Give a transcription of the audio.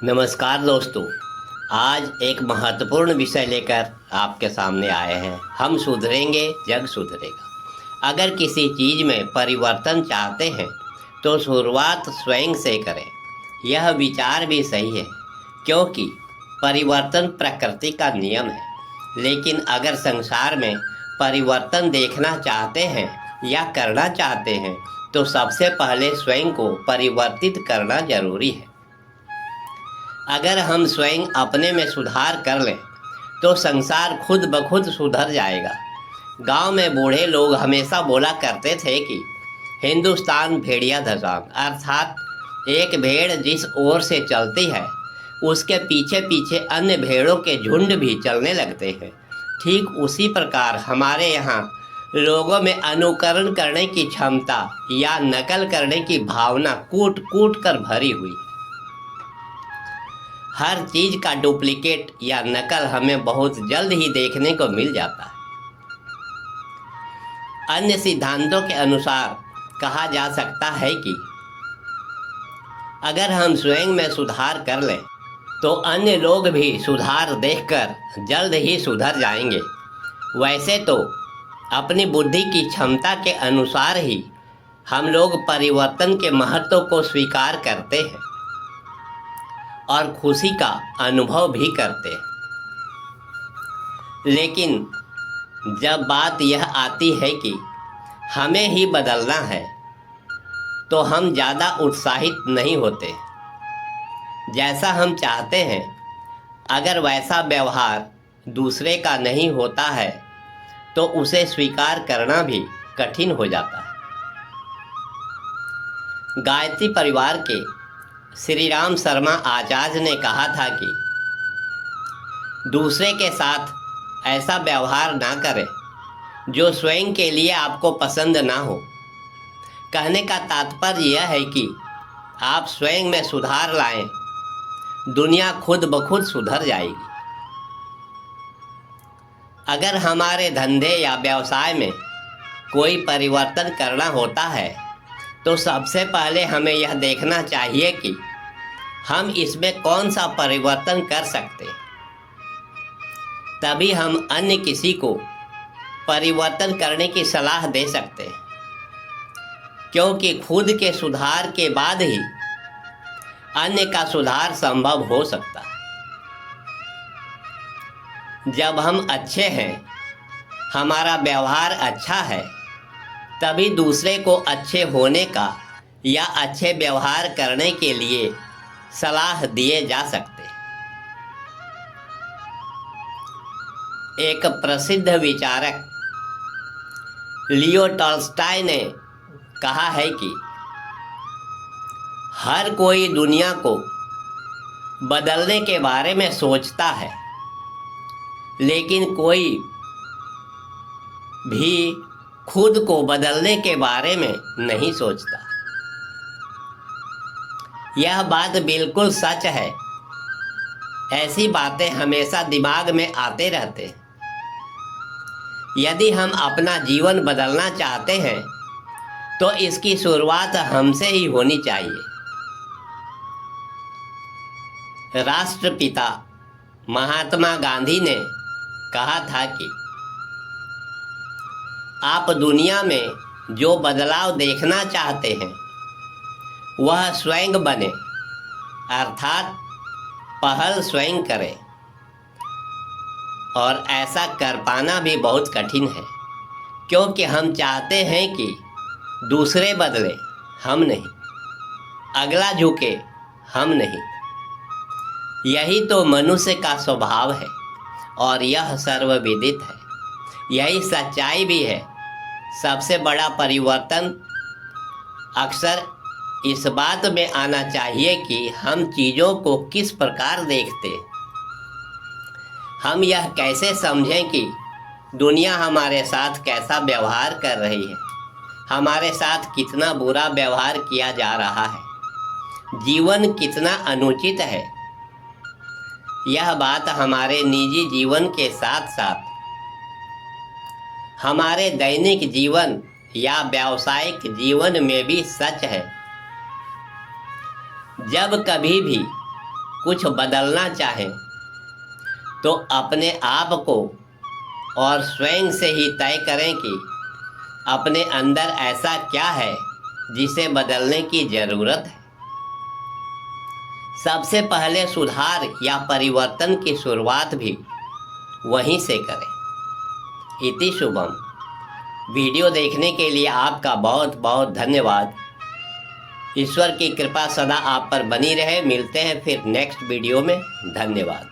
नमस्कार दोस्तों। आज एक महत्वपूर्ण विषय लेकर आपके सामने आए हैं। हम सुधरेंगे, जग सुधरेगा। अगर किसी चीज़ में परिवर्तन चाहते हैं तो शुरुआत स्वयं से करें। यह विचार भी सही है, क्योंकि परिवर्तन प्रकृति का नियम है। लेकिन अगर संसार में परिवर्तन देखना चाहते हैं या करना चाहते हैं तो सबसे पहले स्वयं को परिवर्तित करना जरूरी है। अगर हम स्वयं अपने में सुधार कर लें तो संसार खुद ब खुद सुधर जाएगा। गांव में बूढ़े लोग हमेशा बोला करते थे कि हिंदुस्तान भेड़िया धसान, अर्थात एक भेड़ जिस ओर से चलती है उसके पीछे पीछे अन्य भेड़ों के झुंड भी चलने लगते हैं। ठीक उसी प्रकार हमारे यहाँ लोगों में अनुकरण करने की क्षमता या नकल करने की भावना कूट कूट कर भरी हुई। हर चीज का डुप्लीकेट या नकल हमें बहुत जल्द ही देखने को मिल जाता है। अन्य सिद्धांतों के अनुसार कहा जा सकता है कि अगर हम स्वयं में सुधार कर लें तो अन्य लोग भी सुधार देखकर जल्द ही सुधर जाएंगे। वैसे तो अपनी बुद्धि की क्षमता के अनुसार ही हम लोग परिवर्तन के महत्व को स्वीकार करते हैं और खुशी का अनुभव भी करते हैं। लेकिन जब बात यह आती है कि हमें ही बदलना है तो हम ज़्यादा उत्साहित नहीं होते। जैसा हम चाहते हैं अगर वैसा व्यवहार दूसरे का नहीं होता है तो उसे स्वीकार करना भी कठिन हो जाता है। गायत्री परिवार के श्री राम शर्मा आचार्य ने कहा था कि दूसरे के साथ ऐसा व्यवहार ना करें जो स्वयं के लिए आपको पसंद ना हो। कहने का तात्पर्य यह है कि आप स्वयं में सुधार लाएं, दुनिया खुद ब खुद सुधर जाएगी। अगर हमारे धंधे या व्यवसाय में कोई परिवर्तन करना होता है तो सबसे पहले हमें यह देखना चाहिए कि हम इसमें कौन सा परिवर्तन कर सकते हैं। तभी हम अन्य किसी को परिवर्तन करने की सलाह दे सकते हैं, क्योंकि खुद के सुधार के बाद ही अन्य का सुधार संभव हो सकता है। जब हम अच्छे हैं, हमारा व्यवहार अच्छा है, तभी दूसरे को अच्छे होने का या अच्छे व्यवहार करने के लिए सलाह दिए जा सकते हैं। एक प्रसिद्ध विचारक लियो टॉल्स्टॉय ने कहा है कि हर कोई दुनिया को बदलने के बारे में सोचता है, लेकिन कोई भी खुद को बदलने के बारे में नहीं सोचता। यह बात बिल्कुल सच है। ऐसी बातें हमेशा दिमाग में आते रहते हैं। यदि हम अपना जीवन बदलना चाहते हैं तो इसकी शुरुआत हमसे ही होनी चाहिए। राष्ट्रपिता महात्मा गांधी ने कहा था कि आप दुनिया में जो बदलाव देखना चाहते हैं वह स्वयं बने, अर्थात पहल स्वयं करें। और ऐसा कर पाना भी बहुत कठिन है, क्योंकि हम चाहते हैं कि दूसरे बदले, हम नहीं। अगला झुके, हम नहीं। यही तो मनुष्य का स्वभाव है और यह सर्वविदित है। यही सच्चाई भी है। सबसे बड़ा परिवर्तन अक्सर इस बात में आना चाहिए कि हम चीज़ों को किस प्रकार देखते हैं। हम यह कैसे समझें कि दुनिया हमारे साथ कैसा व्यवहार कर रही है, हमारे साथ कितना बुरा व्यवहार किया जा रहा है, जीवन कितना अनुचित है। यह बात हमारे निजी जीवन के साथ साथ हमारे दैनिक जीवन या व्यावसायिक जीवन में भी सच है। जब कभी भी कुछ बदलना चाहें तो अपने आप को और स्वयं से ही तय करें कि अपने अंदर ऐसा क्या है जिसे बदलने की ज़रूरत है। सबसे पहले सुधार या परिवर्तन की शुरुआत भी वहीं से करें। इति शुभम। वीडियो देखने के लिए आपका बहुत बहुत धन्यवाद। ईश्वर की कृपा सदा आप पर बनी रहे। मिलते हैं फिर नेक्स्ट वीडियो में। धन्यवाद।